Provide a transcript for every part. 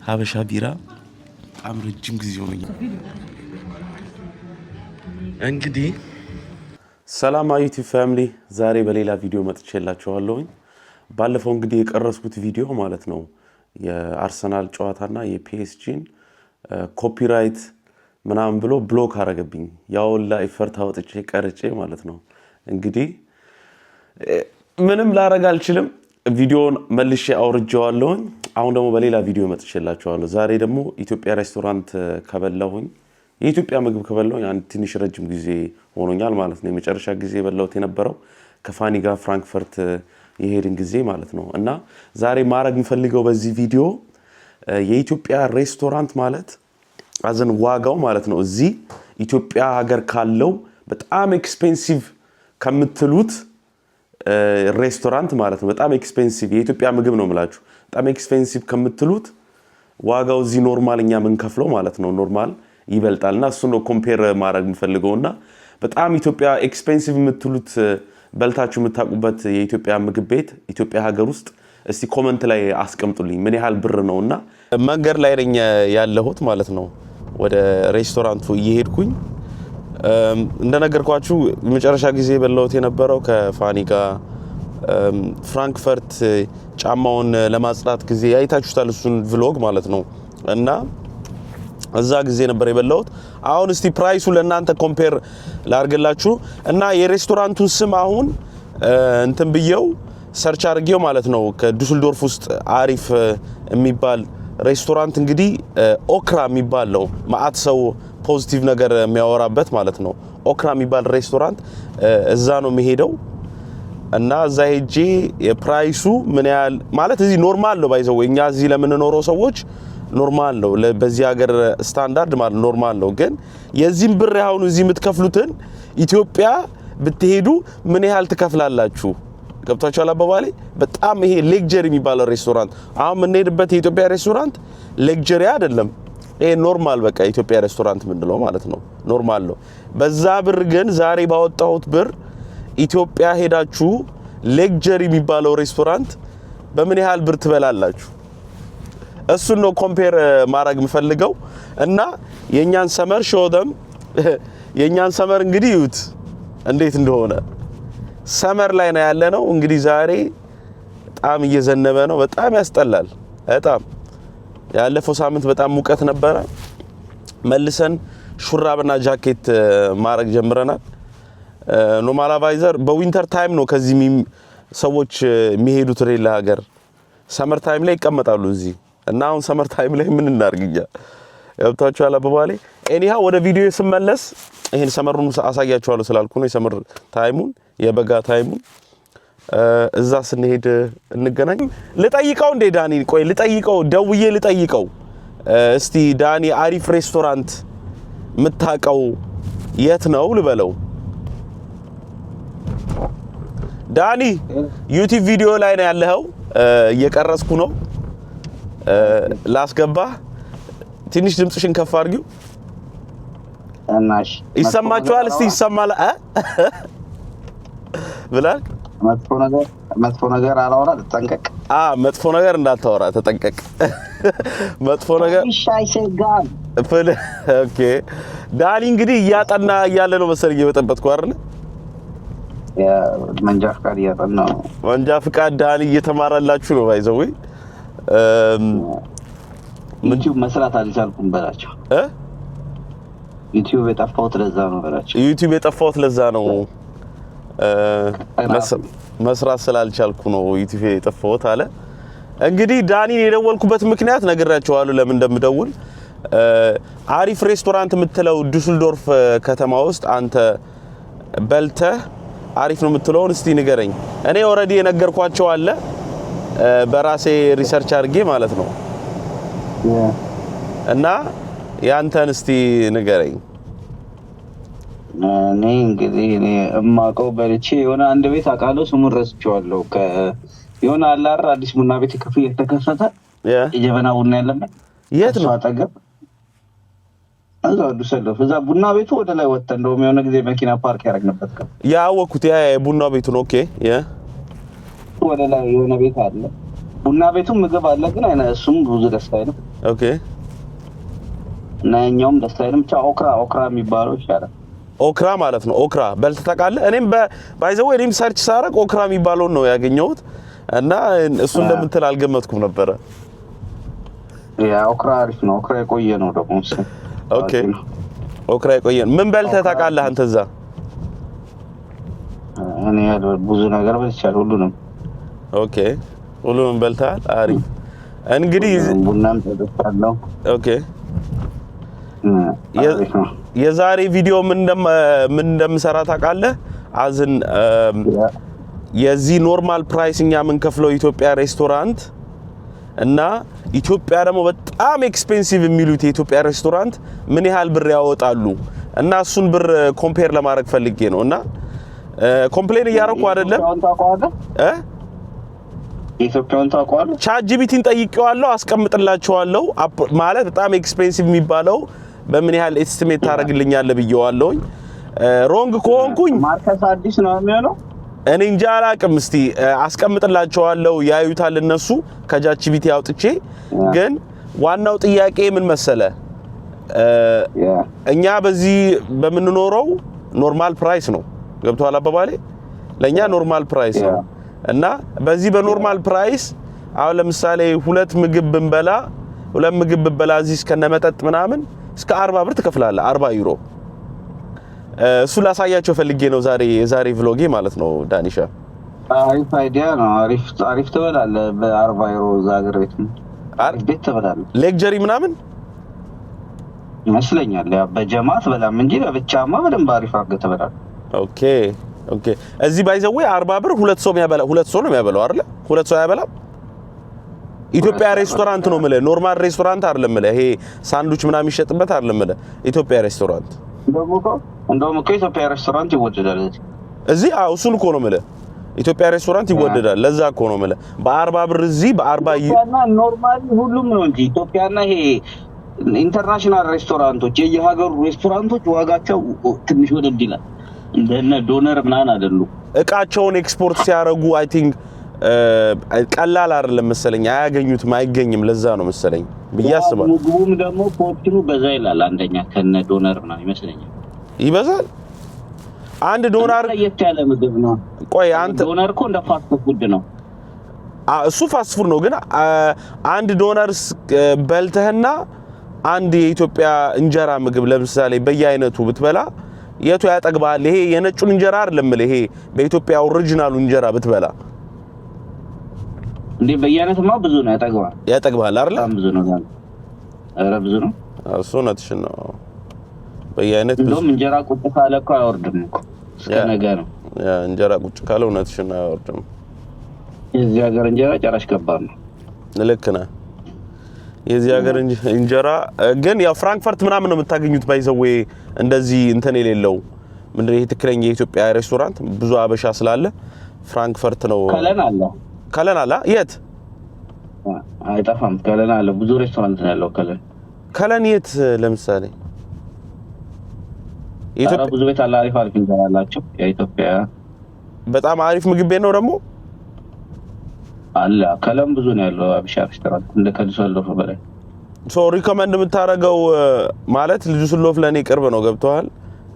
ሀበሻ ቢራ በጣም ረጅም ጊዜ ሆነኛል። እንግዲህ ሰላም ዩቲዩብ ፋሚሊ፣ ዛሬ በሌላ ቪዲዮ መጥቼላችኋለሁ። ባለፈው እንግዲህ የቀረስኩት ቪዲዮ ማለት ነው የአርሰናል ጨዋታና የፒኤስጂን ኮፒራይት ምናምን ብሎ ብሎክ አረገብኝ። ያውላ ኢፈርት አውጥቼ ቀርጬ ማለት ነው። እንግዲህ ምንም ላረግ አልችልም። ቪዲዮውን መልሼ አውርጄዋለሁ። አሁን ደግሞ በሌላ ቪዲዮ መጥቼላችኋለሁ። ዛሬ ደግሞ ኢትዮጵያ ሬስቶራንት ከበላሁኝ የኢትዮጵያ ምግብ ከበላሁኝ አንድ ትንሽ ረጅም ጊዜ ሆኖኛል ማለት ነው። የመጨረሻ ጊዜ በላሁት የነበረው ከፋኒ ጋር ፍራንክፈርት የሄድን ጊዜ ማለት ነው። እና ዛሬ ማድረግ የምፈልገው በዚህ ቪዲዮ የኢትዮጵያ ሬስቶራንት ማለት አዘን ዋጋው ማለት ነው እዚህ ኢትዮጵያ ሀገር ካለው በጣም ኤክስፔንሲቭ ከምትሉት ሬስቶራንት ማለት ነው። በጣም ኤክስፔንሲቭ የኢትዮጵያ ምግብ ነው የምላችሁ። በጣም ኤክስፔንሲቭ ከምትሉት ዋጋው እዚህ ኖርማል እኛ የምንከፍለው ማለት ነው ኖርማል ይበልጣልና እሱ ነው ኮምፔር ማድረግ የምፈልገውና በጣም ኢትዮጵያ ኤክስፔንሲቭ የምትሉት በልታችሁ የምታውቁበት የኢትዮጵያ ምግብ ቤት ኢትዮጵያ ሀገር ውስጥ እስቲ ኮሜንት ላይ አስቀምጡልኝ ምን ያህል ብር ነውና። መንገድ ላይ ነኝ ያለሁት ማለት ነው። ወደ ሬስቶራንቱ እየሄድኩኝ እንደነገርኳችሁ መጨረሻ ጊዜ በላሁት የነበረው ከፋኒ ጋር ፍራንክፈርት ጫማውን ለማጽዳት ጊዜ አይታችሁታል እሱን ቭሎግ ማለት ነው። እና እዛ ጊዜ ነበር የበላሁት። አሁን እስቲ ፕራይሱ ለእናንተ ኮምፔር ላርግላችሁ እና የሬስቶራንቱን ስም አሁን እንትን ብየው ሰርች አድርጌው ማለት ነው። ከዱስልዶርፍ ውስጥ አሪፍ የሚባል ሬስቶራንት እንግዲህ ኦክራ የሚባል ነው። ማአት ሰው ፖዚቲቭ ነገር የሚያወራበት ማለት ነው። ኦክራ የሚባል ሬስቶራንት እዛ ነው የሚሄደው እና እዛ ሄጄ የፕራይሱ ምን ያህል ማለት እዚህ ኖርማል ነው ባይዘው እኛ እዚህ ለምንኖረው ሰዎች ኖርማል ነው። በዚህ ሀገር ስታንዳርድ ማለት ኖርማል ነው። ግን የዚህም ብር ያሁን እዚህ የምትከፍሉትን ኢትዮጵያ ብትሄዱ ምን ያህል ትከፍላላችሁ? ገብታችኋል አባባሌ? በጣም ይሄ ሌክጀሪ የሚባለው ሬስቶራንት አሁን የምንሄድበት የኢትዮጵያ ሬስቶራንት ሌክጀሪ አይደለም። ይሄ ኖርማል በቃ ኢትዮጵያ ሬስቶራንት ምንድነው ማለት ነው ኖርማል ነው። በዛ ብር ግን ዛሬ ባወጣሁት ብር ኢትዮጵያ ሄዳችሁ ሌክጀሪ የሚባለው ሬስቶራንት በምን ያህል ብር ትበላላችሁ? እሱን ነው ኮምፔር ማድረግ የምፈልገው እና የኛን ሰመር ሾደም የኛን ሰመር እንግዲህ ይዩት እንዴት እንደሆነ ሰመር ላይ ነው ያለነው። እንግዲህ ዛሬ በጣም እየዘነበ ነው። በጣም ያስጠላል። በጣም ያለፈው ሳምንት በጣም ሙቀት ነበረ። መልሰን ሹራብና ጃኬት ማድረግ ጀምረናል። ኖርማላይዘር በዊንተር ታይም ነው ከዚህ ሰዎች የሚሄዱት ሌላ ሀገር ሰመር ታይም ላይ ይቀመጣሉ እዚህ እና አሁን ሰመር ታይም ላይ ምን እናርግኛ ያውጣቻው አባባሌ። ኤኒሃው ወደ ቪዲዮ ስመለስ ይሄን ሰመሩን አሳያችኋለሁ ስላልኩ ነው የሰመር ታይሙን የበጋ ታይሙን እዛ ስንሄድ እንገናኝ። ልጠይቀው እንደ ዳኒ ቆይ ልጠይቀው ደውዬ ልጠይቀው እስቲ ዳኒ አሪፍ ሬስቶራንት ምታቀው የት ነው ልበለው። ዳኒ ዩቲዩብ ቪዲዮ ላይ ነው ያለኸው እየቀረስኩ ነው ላስገባ ትንሽ ድምጽሽን ከፍ አድርጊው እናሽ ይሰማችኋል? እስቲ ይሰማል ብላል። መጥፎ ነገር አላወራ ተጠንቀቅ። መጥፎ ነገር እንዳታወራ ተጠንቀቅ። መጥፎ ነገር ሻይሸጋን ፍል ኦኬ። ዳኒ እንግዲህ እያጠና እያለ ነው መሰለኝ እየበጠበጥኩ አይደል? መንጃ ፍቃድ እያጠና ነው። መንጃ ፍቃድ ዳኒ እየተማራላችሁ ነው ባይዘው ዩቲዩብ መስራት አልቻልኩም በላቸው። ዩቲዩብ የጠፋሁት ለዛ ነው በላቸው። ዩቲዩብ የጠፋሁት ለዛ ነው መስራት ስላልቻልኩ ነው ዩቲዩብ የጠፋሁት አለ። እንግዲህ ዳኒን የደወልኩበት ምክንያት ነግራችኋለሁ ለምን እንደምደውል። አሪፍ ሬስቶራንት የምትለው ዱስልዶርፍ ከተማ ውስጥ አንተ በልተህ አሪፍ ነው የምትለውን እስቲ ንገረኝ። እኔ ኦሬዲ የነገርኳቸው አለ በራሴ ሪሰርች አድርጌ ማለት ነው እና ያንተን እስቲ ንገረኝ። እኔ እንግዲህ እኔ እማቀው በልቼ የሆነ አንድ ቤት አቃለው ስሙን ረስቼዋለሁ። የሆነ አላር አዲስ ቡና ቤት የተከፈተ የጀበና ቡና ያለበት የት ነው? አጠገብ እዛው ዱሰልዶርፍ እዛ ቡና ቤቱ ወደ ላይ ወጣ። እንደውም የሆነ ጊዜ መኪና ፓርክ ያደረግንበት ነው ያወኩት። ያ ቡና ቤቱ ነው። ኦኬ ያ ወደ ላይ የሆነ ቤት አለ ቡና ቤቱም ምግብ አለ ግን እሱም ብዙ ደስ አይልም። ኦኬ እና ያኛውም ደስ አይልም። ብቻ ኦክራ የሚባለው ይሻላል። ኦክራ ማለት ነው። ኦክራ በልተህ ታውቃለህ? እኔም ባይዘው እኔም ሰርች ሳረግ ኦክራ የሚባለውን ነው ያገኘሁት እና እሱ እንደምትል አልገመትኩም ነበረ። ያ ኦክራ አሪፍ ነው። ኦክራ የቆየ ነው ደግሞ እሱ። ኦኬ ኦክራ የቆየ ምን በልተህ ታውቃለህ አንተ እዛ? እኔ ብዙ ነገር በልቻለሁ፣ ሁሉንም። ኦኬ ሁሉንም በልተሃል? አሪፍ እንግዲህ ቡናም ጠጥቻለሁ። ኦኬ የዛሬ ቪዲዮ ምን እንደምሰራ ታውቃለህ? አዝን የዚህ ኖርማል ፕራይስ እኛ የምንከፍለው ኢትዮጵያ ሬስቶራንት እና ኢትዮጵያ ደግሞ በጣም ኤክስፔንሲቭ የሚሉት የኢትዮጵያ ሬስቶራንት ምን ያህል ብር ያወጣሉ እና እሱን ብር ኮምፔር ለማድረግ ፈልጌ ነው። እና ኮምፕሌን እያደረኩ አይደለም። ኢትዮጵያውን ታውቀዋለህ? ቻትጂፒቲን ጠይቄዋለሁ፣ አስቀምጥላችኋለሁ። ማለት በጣም ኤክስፔንሲቭ የሚባለው በምን ያህል ኤስቲሜት ታደርግልኛለህ ብየዋለሁኝ። ሮንግ ከሆንኩኝ ማርከስ አዲስ ነው የሚሆነው። እኔ እንጃ አላቅም። እስቲ አስቀምጥላችኋለሁ፣ ያዩታል እነሱ ከቻትጂፒቲ አውጥቼ። ግን ዋናው ጥያቄ ምን መሰለ፣ እኛ በዚህ በምንኖረው ኖርማል ፕራይስ ነው። ገብቷል አባባሌ? ለኛ ኖርማል ፕራይስ ነው እና በዚህ በኖርማል ፕራይስ አሁን ለምሳሌ ሁለት ምግብ ብንበላ እዚህ እስከነመጠጥ ምናምን እስከ 40 ብር ትከፍላለህ፣ 40 ዩሮ። እሱ ላሳያቸው ፈልጌ ነው የዛሬ ቭሎጌ ማለት ነው። ዳኒሻ አሪፍ አይዲያ ነው። አሪፍ ትበላለህ በ40 ዩሮ እዛ ሀገር ቤት ትበላለህ። ሌክጀሪ ምናምን ይመስለኛል። ያ በጀማት በላም እንጂ ለብቻማ በደንብ አሪፍ አድርገህ ትበላለህ። ኦኬ እዚህ ባይዘው 40 ብር ሁለት ሰው ነው የሚያበላው አይደል? ሁለት ሰው ያበላው። ኢትዮጵያ ሬስቶራንት ነው የምልህ፣ ኖርማል ሬስቶራንት አይደለም የምልህ። ይሄ ሳንዱች ምናምን የሚሸጥበት አይደለም የምልህ፣ ኢትዮጵያ ሬስቶራንት። እንደውም እኮ ኢትዮጵያ ሬስቶራንት ይወደዳል እዚህ። አዎ እሱን እኮ ነው የምልህ፣ ኢትዮጵያ ሬስቶራንት ይወደዳል። ለዛ እኮ ነው የምልህ በ40 ብር እዚህ በ40 ኢትዮጵያና ኖርማል ሁሉም ነው እንጂ ኢትዮጵያና ይሄ ኢንተርናሽናል ሬስቶራንቶች የየሀገሩ ሬስቶራንቶች ዋጋቸው ትንሽ ወደድ ይላል። እንደነ ዶነር ምናምን አይደሉም። እቃቸውን ኤክስፖርት ሲያረጉ አይ ቲንክ ቀላል አይደለም መሰለኝ፣ አያገኙትም፣ አይገኝም። ለዛ ነው መሰለኝ ብዬ አስባለሁ። ምግቡም ደግሞ ፖርሽኑ በዛ ይላል። አንደኛ ከነ ዶነር ምናምን ይመስለኛል ይበዛል። አንድ ዶነር ለየት ያለ ምግብ ነው። ቆይ አንተ ዶነር እኮ እንደ ፋስት ፉድ ነው። እሱ ፋስት ፉድ ነው፣ ግን አንድ ዶነር በልተህና አንድ የኢትዮጵያ እንጀራ ምግብ ለምሳሌ በየአይነቱ ብትበላ የቱ ያጠግባል? ይሄ የነጩን እንጀራ አይደለም፣ ይሄ በኢትዮጵያ ኦሪጂናሉ እንጀራ ብትበላ እንዴ በየአይነቱማ ብዙ ነው። ያጠግባል አይደል? በጣም ብዙ ነው። ኧረ ብዙ ነው። እሱ ነትሽን ነው በየአይነት ብዙ። እንደውም እንጀራ ቁጭ ካለ እኮ አይወርድም እኮ እስከ ነገ ነው። ያ እንጀራ ቁጭ ካለ ነትሽን አይወርድም። የዚህ ሀገር እንጀራ ጨራሽ ከባድ ነው። ልክ ነህ። የዚህ ሀገር እንጀራ ግን ያው ፍራንክፈርት ምናምን ነው የምታገኙት። ባይዘው እንደዚህ እንትን የሌለው ምንድነው ይሄ ትክክለኛ የኢትዮጵያ ሬስቶራንት ብዙ አበሻ ስላለ ፍራንክፈርት ነው። ከለን አለ የት አይጠፋም። ከለን አለ ብዙ ሬስቶራንት ነው ያለው። ከለን የት ለምሳሌ ኢትዮጵያ ብዙ ቤት አለ። አሪፍ እንጀራ አላቸው። የኢትዮጵያ በጣም አሪፍ ምግብ ቤት ነው ደግሞ አለ። ከለም ብዙ ነው ያለው አበሻ ሬስቶራንት እንደ ከዱሰልዶርፍ በላይ። ሪኮመንድ የምታደርገው ማለት ዱሰልዶርፍ ለኔ ቅርብ ነው። ገብቷል?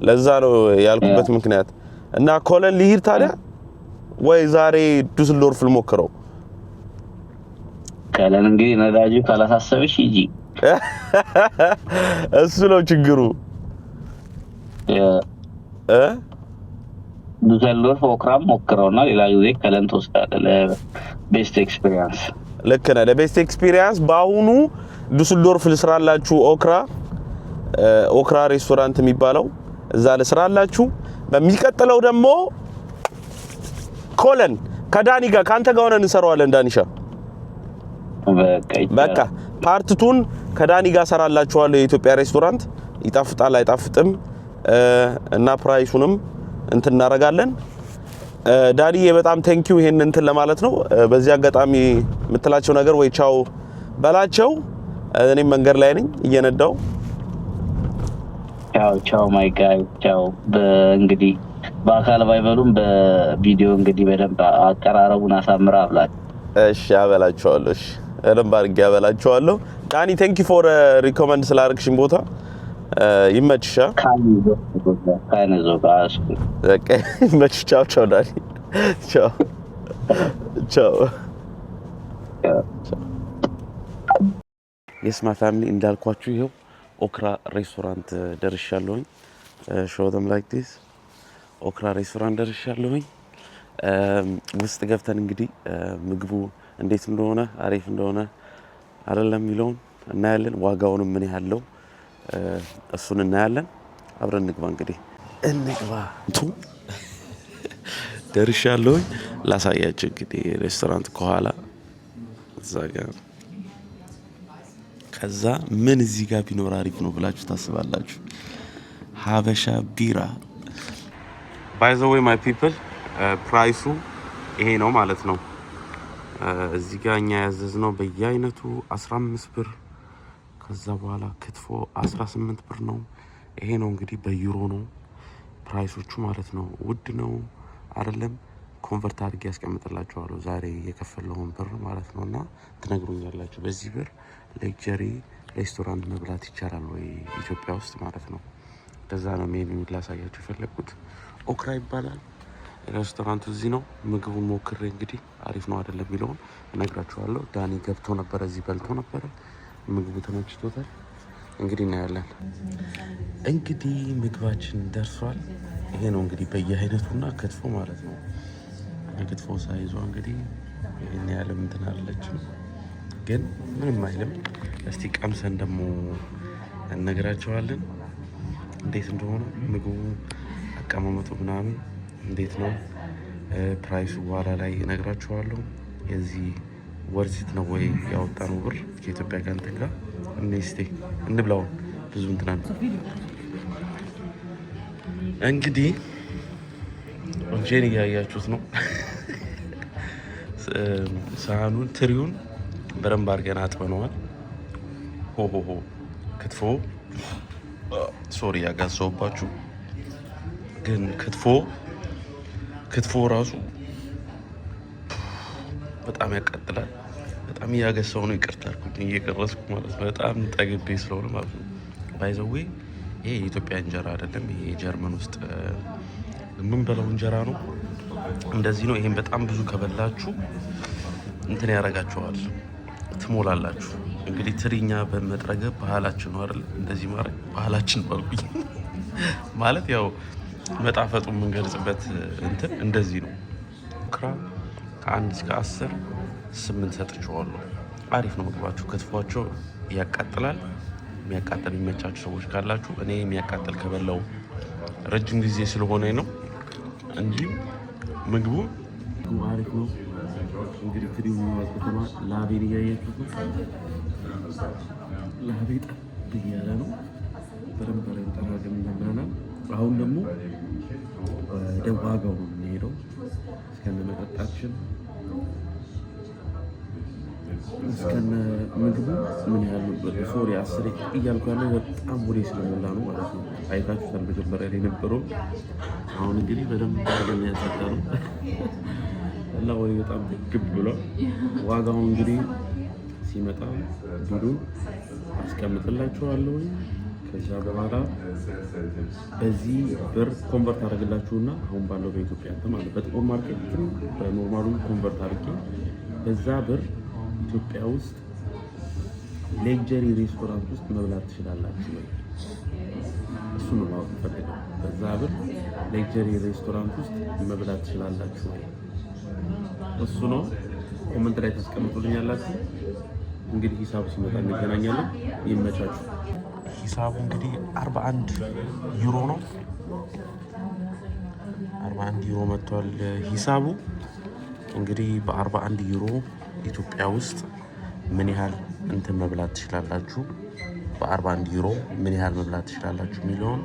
ለዛ ነው ያልኩበት ምክንያት። እና ኮለን ልሂድ ታዲያ ወይ ዛሬ ዱሰልዶርፍ ልሞክረው? ከለን እንግዲህ ነዳጁ ካላሳሰበሽ ሂጂ። እሱ ነው ችግሩ። ዱሰልዶርፍ ኦክራም ሞክረውና ሌላ ጊዜ ከለን ተወስዳለህ ለቤስት ኤክስፒሪየንስ። ልክ ነህ። ለቤስት ኤክስፒሪየንስ በአሁኑ ዱሰልዶርፍ ልስራላችሁ። ኦክራ ሬስቶራንት የሚባለው እዛ ልስራላችሁ። በሚቀጥለው ደግሞ ኮለን ከዳኒ ጋር ካንተ ጋር ሆነን እንሰራዋለን። ዳኒሻ በቃ ፓርት2ን ከዳኒ ጋር ሰራላችኋለሁ። የኢትዮጵያ ሬስቶራንት ይጣፍጣል አይጣፍጥም እና ፕራይሱንም እንትን እናረጋለን። ዳዲዬ በጣም ቴንኪው ይሄን እንትን ለማለት ነው። በዚህ አጋጣሚ የምትላቸው ነገር ወይ ቻው በላቸው። እኔም መንገድ ላይ ነኝ እየነዳው። ቻው ማይ ጋይ ቻው። እንግዲህ በአካል ባይበሉም በቪዲዮ እንግዲህ በደንብ አቀራረቡን አሳምራ አብላችሁ እሺ አበላችኋለሁ። እሺ በደንብ አድርጌ አበላችኋለሁ። ዳኒ ቴንክ ዩ ፎር ሪኮመንድ ስላደረግሽኝ ቦታ ይመችሻ። በቃ ይመችሽ። ቻው ቻው ዳኒ ቻው ቻው። የስ ማይ ፋሚሊ እንዳልኳችሁ ይኸው ኦክራ ሬስቶራንት ደርሻለሁኝ። ሾው ዘም ላይክ ዲስ ኦክራ ሬስቶራንት ደርሻለሁኝ። ውስጥ ገብተን እንግዲህ ምግቡ እንዴት እንደሆነ አሪፍ እንደሆነ አይደለም የሚለውን እናያለን። ዋጋውንም ምን ያህል እሱን እናያለን። አብረን እንግባ እንግዲህ እንግባ። ደርሻለሁኝ። ላሳያችሁ እንግዲህ ሬስቶራንት ከኋላ እዛ ጋር ከዛ ምን እዚህ ጋር ቢኖር አሪፍ ነው ብላችሁ ታስባላችሁ? ሀበሻ ቢራ ባይ ዘ ዌይ ማይ ፒፕል ፕራይሱ ይሄ ነው ማለት ነው። እዚህ ጋር እኛ ያዘዝነው በየአይነቱ 15 ብር፣ ከዛ በኋላ ክትፎ 18 ብር ነው። ይሄ ነው እንግዲህ በዩሮ ነው ፕራይሶቹ ማለት ነው። ውድ ነው አይደለም። ኮንቨርት አድርጌ ያስቀምጥላችኋለሁ ዛሬ የከፈለውን ብር ማለት ነው። እና ትነግሩኛላችሁ በዚህ ብር ሌክቸሪ ሬስቶራንት መብላት ይቻላል ወይ ኢትዮጵያ ውስጥ ማለት ነው። ከዛ ነው ሜኑ ላሳያችሁ የፈለኩት። ኦክራ ይባላል ሬስቶራንቱ እዚህ ነው። ምግቡን ሞክሬ እንግዲህ አሪፍ ነው አይደለም የሚለውን እነግራችኋለሁ። ዳኒ ገብቶ ነበረ፣ እዚህ በልቶ ነበረ፣ ምግቡ ተመችቶታል። እንግዲህ እናያለን። እንግዲህ ምግባችን ደርሷል። ይሄ ነው እንግዲህ በየአይነቱና ክትፎ ማለት ነው። የክትፎ ሳይዟ እንግዲህ ይሄን ያህል እንትን አለችም፣ ግን ምንም አይልም። እስቲ ቀምሰን ደግሞ እነግራቸዋለን እንዴት እንደሆነ ምግቡ አቀማመጡ ምናምን እንዴት ነው። ፕራይሱ በኋላ ላይ እነግራችኋለሁ። የዚህ ወርዚት ነው ወይ ያወጣነው ብር ከኢትዮጵያ ጋር እንትን ጋር እስቲ እንብላው። ብዙ እንትና እንግዲህ እንጀን እያያችሁት ነው። ሳህኑን ትሪውን በደንብ አድርገን አጥበነዋል። ሆሆሆ ክትፎ ሶሪ ያጋሰውባችሁ፣ ግን ክትፎ ራሱ በጣም ያቃጥላል። በጣም እያገሳው ነው። ይቅርታ አልኩኝ እየቀረስኩ ማለት ነው። በጣም ጠግቤ ስለሆነ ማለት ነው። ባይዘዌ ይሄ የኢትዮጵያ እንጀራ አይደለም። ይሄ ጀርመን ውስጥ የምንበላው እንጀራ ነው። እንደዚህ ነው። ይሄን በጣም ብዙ ከበላችሁ እንትን ያደርጋችኋል፣ ትሞላላችሁ። እንግዲህ ትሪኛ በመጥረገብ ባህላችን ነው አይደል? እንደዚህ ማድረግ ባህላችን ባልኩኝ ማለት ያው መጣፈጡ የምንገልጽበት እንትን እንደዚህ ነው። ክራ ከ1 እስከ 10 8 ሰጥቼዋለሁ። አሪፍ ነው ምግባችሁ። ክትፏቸው ያቃጥላል። የሚያቃጥል የሚመቻችሁ ሰዎች ካላችሁ፣ እኔ የሚያቃጥል ከበላው ረጅም ጊዜ ስለሆነ ነው እንጂ ምግቡ አሪፍ ነው። እንግዲህ ትሪው ከተማ ላቤን እያያችሁት ነው። ላቤ ጠብ እያለ ነው። በደንብ ላይ ጠራግም እንደምናናል። አሁን ደግሞ ወደ ዋጋው ነው የምንሄደው። እስከነ መጠጣችን እስከነ ምግቡ ምን ያህል ሶሪ 10 እያልኩ ያለው በጣም ወደ ስለሞላ ነው ማለት ነው። አይታችሁታል መጀመሪያ ላይ ነበረው። አሁን እንግዲህ በደንብ አድርገን ያጸዳሉ እና ወይ በጣም ግብ ብሏል። ዋጋው እንግዲህ ሲመጣ ቢሉን አስቀምጥላችኋለሁ። ከዛ በኋላ በዚህ ብር ኮንቨርት አደርግላችሁና አሁን ባለው በኢትዮጵያ ማለት በጥቁር ማርኬት በኖርማሉ ኮንቨርት አድርጌ በዛ ብር ኢትዮጵያ ውስጥ ሌክጀሪ ሬስቶራንት ውስጥ መብላት ትችላላችሁ ወይ? እሱ ነው ማወቅ ፈልገው። በዛ ብር ሌክጀሪ ሬስቶራንት ውስጥ መብላት ትችላላችሁ ወይ? እሱ ነው። ኮመንት ላይ ታስቀምጡልኛላችሁ። እንግዲህ ሂሳቡ ሲመጣ እንገናኛለን። ይመቻችሁ። ሂሳቡ እንግዲህ 41 ዩሮ ነው። 41 ዩሮ መጥቷል ሂሳቡ። እንግዲህ በ41 ዩሮ ኢትዮጵያ ውስጥ ምን ያህል እንትን መብላት ትችላላችሁ፣ በ41 ዩሮ ምን ያህል መብላት ትችላላችሁ የሚለውን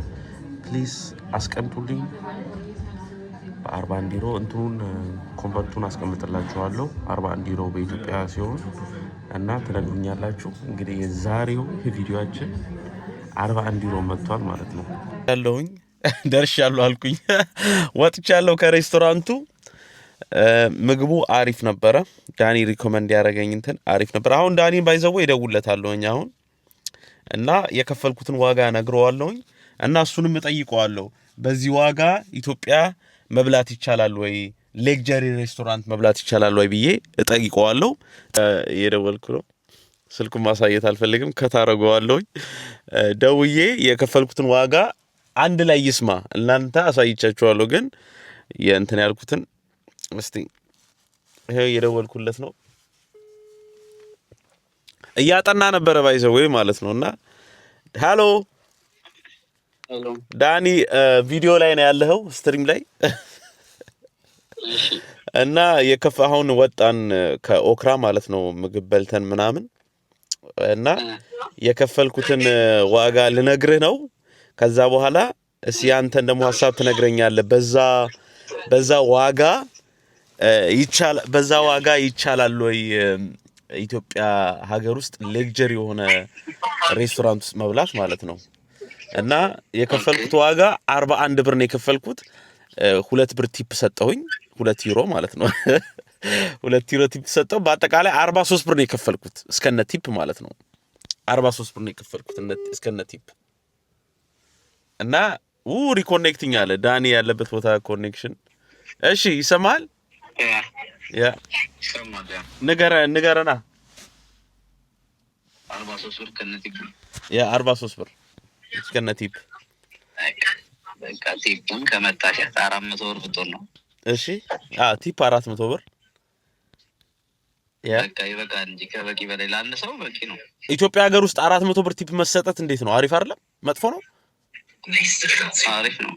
ፕሊዝ አስቀምጡልኝ። በ41 ዩሮ እንትኑን ኮንቨርቱን አስቀምጥላችኋለሁ። 41 ዩሮ በኢትዮጵያ ሲሆን እና ትነግሩኛላችሁ። እንግዲህ የዛሬው ቪዲዮአችን 41 ዩሮ መጥቷል ማለት ነው። ያለሁኝ ደርሻለሁ አልኩኝ። ወጥቻለሁ ከሬስቶራንቱ። ምግቡ አሪፍ ነበረ። ዳኒ ሪኮመንድ ያደረገኝ እንትን አሪፍ ነበር። አሁን ዳኒን ባይዘው ይደውለታለሁኝ አሁን እና የከፈልኩትን ዋጋ ነግረዋለሁኝ እና እሱንም እጠይቀዋለሁ በዚህ ዋጋ ኢትዮጵያ መብላት ይቻላል ወይ ሌክጀሪ ሬስቶራንት መብላት ይቻላል ወይ ብዬ እጠይቀዋለሁ። የደወልኩ ነው ስልኩን ማሳየት አልፈልግም ከታረገዋለሁኝ። ደውዬ የከፈልኩትን ዋጋ አንድ ላይ ይስማ እናንተ አሳይቻችኋለሁ። ግን የእንትን ያልኩትን እስቲ ይሄ የደወልኩለት ነው እያጠና ነበረ ባይዘው ወይ ማለት ነውና ሃሎ ዳኒ ቪዲዮ ላይ ነው ያለኸው ስትሪም ላይ እና የከፋውን ወጣን ከኦክራ ማለት ነው ምግብ በልተን ምናምን እና የከፈልኩትን ዋጋ ልነግርህ ነው። ከዛ በኋላ እሺ ያንተን ደግሞ ሐሳብ ትነግረኛለህ በዛ ዋጋ ይቻላል ወይ ኢትዮጵያ ሀገር ውስጥ ሌክጀሪ የሆነ ሬስቶራንት ውስጥ መብላት ማለት ነው። እና የከፈልኩት ዋጋ 41 ብር ነው የከፈልኩት። 2 ብር ቲፕ ሰጠሁኝ 2 ዩሮ ማለት ነው 2 ዩሮ ቲፕ ሰጠው። በአጠቃላይ 43 ብር ነው የከፈልኩት እስከነ ቲፕ ማለት ነው። 43 ብር ነው የከፈልኩት እስከነ ቲፕ እና ሪኮኔክቲንግ አለ ዳኒ ያለበት ቦታ ኮኔክሽን። እሺ ይሰማል? ያ ይሰማል። ንገረና 43 ብር ከነ ቲፕ ያ 43 ብር እስከነ ቲፕ በቃ ቲፕን ከመታሸት 400 ብር ብትሆን ነው። እሺ ቲፕ 400 ብር ያ በቃ ይበቃል እንጂ ከበቂ በላይ ለአንድ ሰው በቂ ነው። ኢትዮጵያ ሀገር ውስጥ 400 ብር ቲፕ መሰጠት እንዴት ነው? አሪፍ አይደለም? መጥፎ ነው? አሪፍ ነው።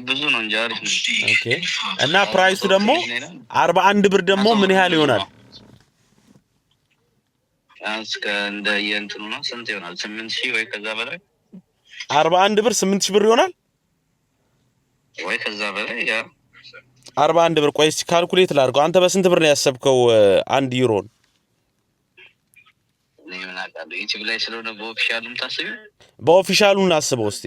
ብዙ ነው እንጂ አሪፍ ነው። ኦኬ እና ፕራይሱ ደግሞ 41 ብር ደግሞ ምን ያህል ይሆናል? እስከ እንደ የእንትኑ ነው ስንት ይሆናል? 8000 ወይ ከዛ በላይ 41 ብር 8000 ብር ይሆናል ወይ ከዛ በላይ ያ 41 ብር። ቆይ እስኪ ካልኩሌት ላድርገው። አንተ በስንት ብር ነው ያሰብከው 1 ዩሮን? እኔ ምን አውቃለሁ ዩቲዩብ ላይ ስለሆነ በኦፊሻሉም ታስቢው። በኦፊሻሉን አስበው እስቲ።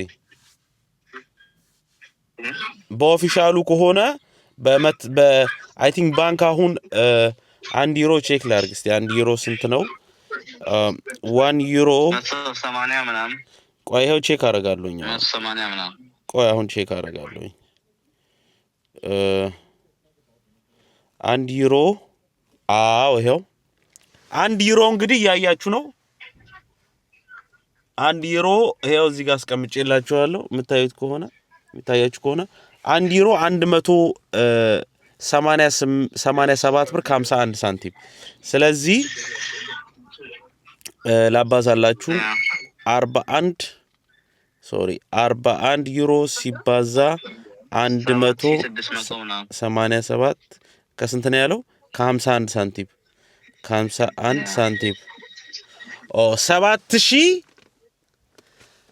በኦፊሻሉ ከሆነ አይ ቲንክ ባንክ አሁን 1 ዩሮ ቼክ ላድርግ እስቲ። 1 ዩሮ ስንት ነው? 1 ዩሮ 180 ምናምን። ቆይ ይሄው ቼክ አደርጋለሁኝ። 180 ምናምን። ቆይ አሁን ቼክ አደርጋለሁኝ። 1 ዩሮ ይሄው 1 ዩሮ እንግዲህ ያያችሁ ነው። 1 ዩሮ ይሄው እዚህ ጋር አስቀምጬላችኋለሁ። የምታዩት ከሆነ 1 ዩሮ 187 ብር ከ51 ሳንቲም። ስለዚህ ላባዛላችሁ 41 ዩሮ ሲባዛ 187 ከስንት ነው ያለው? ከ51 ሳንቲም 7000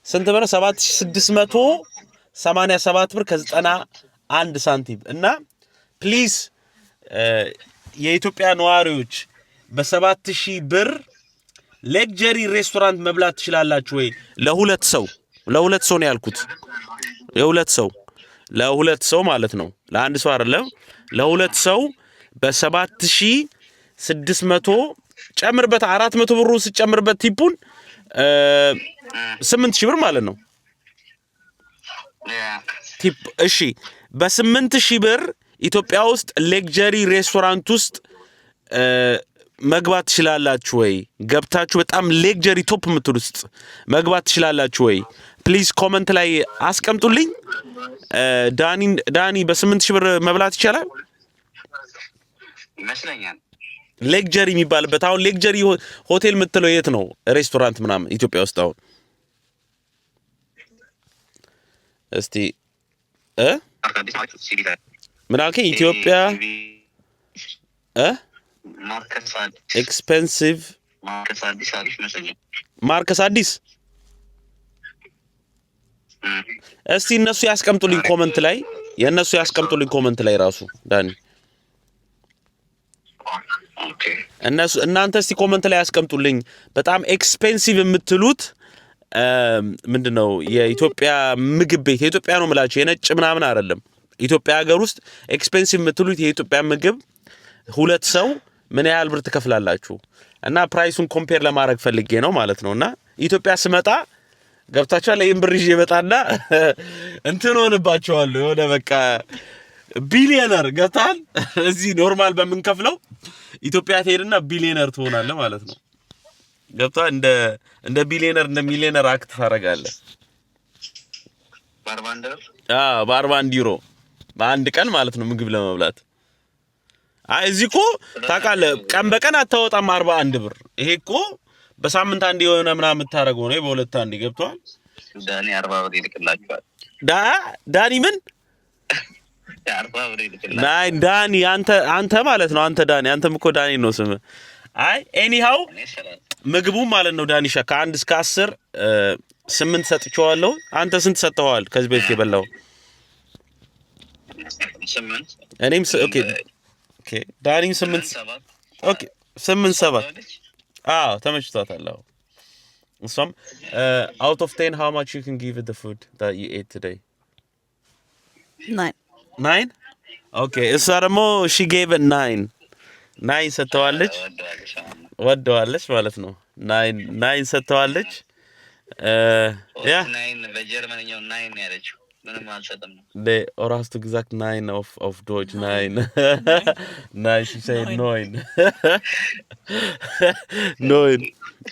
ስንት ብር? 7687 ብር ከ91 ሳንቲም። እና ፕሊዝ የኢትዮጵያ ነዋሪዎች በ7000 ብር ሌክጀሪ ሬስቶራንት መብላት ትችላላችሁ ወይ? ለሁለት ሰው ነው ያልኩት። ለሁለት ሰው ማለት ነው። ለአንድ ሰው አይደለም። ለሁለት ሰው በ7600 ጨምርበት 400 ብሩን ስጨምርበት ቲፑን 8000 ብር ማለት ነው ቲፕ። እሺ በ8000 ብር ኢትዮጵያ ውስጥ ሌክጀሪ ሬስቶራንት ውስጥ መግባት ትችላላችሁ ወይ? ገብታችሁ በጣም ሌክጀሪ ቶፕ የምትሉ ውስጥ መግባት ትችላላችሁ ወይ? ፕሊዝ ኮመንት ላይ አስቀምጡልኝ። ዳኒ በ8000 ብር መብላት ይቻላል ይመስለኛል። ሌክጀሪ የሚባልበት አሁን ሌክጀሪ ሆቴል የምትለው የት ነው? ሬስቶራንት ምናምን ኢትዮጵያ ውስጥ አሁን እስቲ ምን አልከኝ? ኢትዮጵያ ኤክስፔንሲቭ ማርከስ አዲስ። እስቲ እነሱ ያስቀምጡልኝ ኮመንት ላይ ራሱ ዳኒ እናንተ እስቲ ኮመንት ላይ ያስቀምጡልኝ። በጣም ኤክስፔንሲቭ የምትሉት ምንድነው? የኢትዮጵያ ምግብ ቤት የኢትዮጵያ ነው የምላችሁ፣ የነጭ ምናምን አይደለም። ኢትዮጵያ ሀገር ውስጥ ኤክስፔንሲቭ የምትሉት የኢትዮጵያ ምግብ ሁለት ሰው ምን ያህል ብር ትከፍላላችሁ? እና ፕራይሱን ኮምፔር ለማድረግ ፈልጌ ነው ማለት ነውና ኢትዮጵያ ስመጣ ገብታችኋል። ይሄን ብር ይዤ መጣና እንትን ሆነባቸዋለሁ የሆነ በቃ ቢሊየነር ገብታል። እዚህ ኖርማል በምንከፍለው ኢትዮጵያ ትሄድና ቢሊየነር ትሆናለህ ማለት ነው። ገብታ እንደ ቢሊየነር እንደ ሚሊየነር አክት ታደርጋለህ። በ41 ዩሮ በአንድ ቀን ማለት ነው ምግብ ለመብላት። አይ እዚህ እኮ ታውቃለህ ቀን በቀን አታወጣም 41 ብር። ይሄ እኮ በሳምንት አንዴ የሆነ ምናምን የምታደርገው ነው። በሁለት አንዴ ገብቷል። ዳኒ 40 ብር ይልክላችኋል። ዳኒ ምን 40 ብር ይልክላችኋል። ናይ ዳኒ አንተ ማለት ነው። አንተ ዳኒ አንተም እኮ ዳኒ ነው ስም። አይ ኤኒሃው ምግቡ ማለት ነው ዳኒሻ ከ1 እስከ 10 8 ሰጥቼዋለሁ። አንተ ስንት ሰጥተዋል ከዚህ በፊት የበላው? 8 እኔም ኦኬ ዳኒም 8 ኦኬ 8 7 ተመችቷታል። እሷም out of 10 how much you can give it the food that you ate today? 9 okay እሷ ደግሞ she gave it 9 ሰጥተዋለች። ወደዋለች ማለት ነው። 9 ሰጥተዋለች። ያ 9 በጀርመንኛው 9 ያለችው ምንም አልሰጠም ነው። or hast du gesagt 9 auf Deutsch? Nein. Nein, she said 9.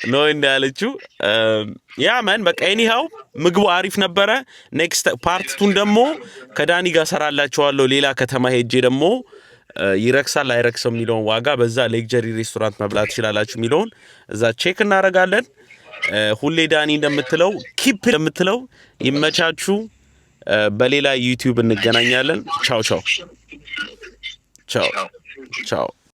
9 ያለችው ያ ማን በቃ ኤኒሃው ምግቡ አሪፍ ነበረ። ኔክስት ፓርት 2 ደግሞ ከዳኒ ጋር ሰራላችኋለሁ። ሌላ ከተማ ሄጄ ደግሞ ይረክሳል አይረክስም የሚለውን ዋጋ በዛ ሌክጀሪ ሬስቶራንት መብላት ትችላላችሁ የሚለውን እዛ ቼክ እናደርጋለን። ሁሌ ዳኒ እንደምትለው ኪፕ እንደምትለው ይመቻችሁ። በሌላ ዩቲዩብ እንገናኛለን። ቻው ቻው ቻው ቻው።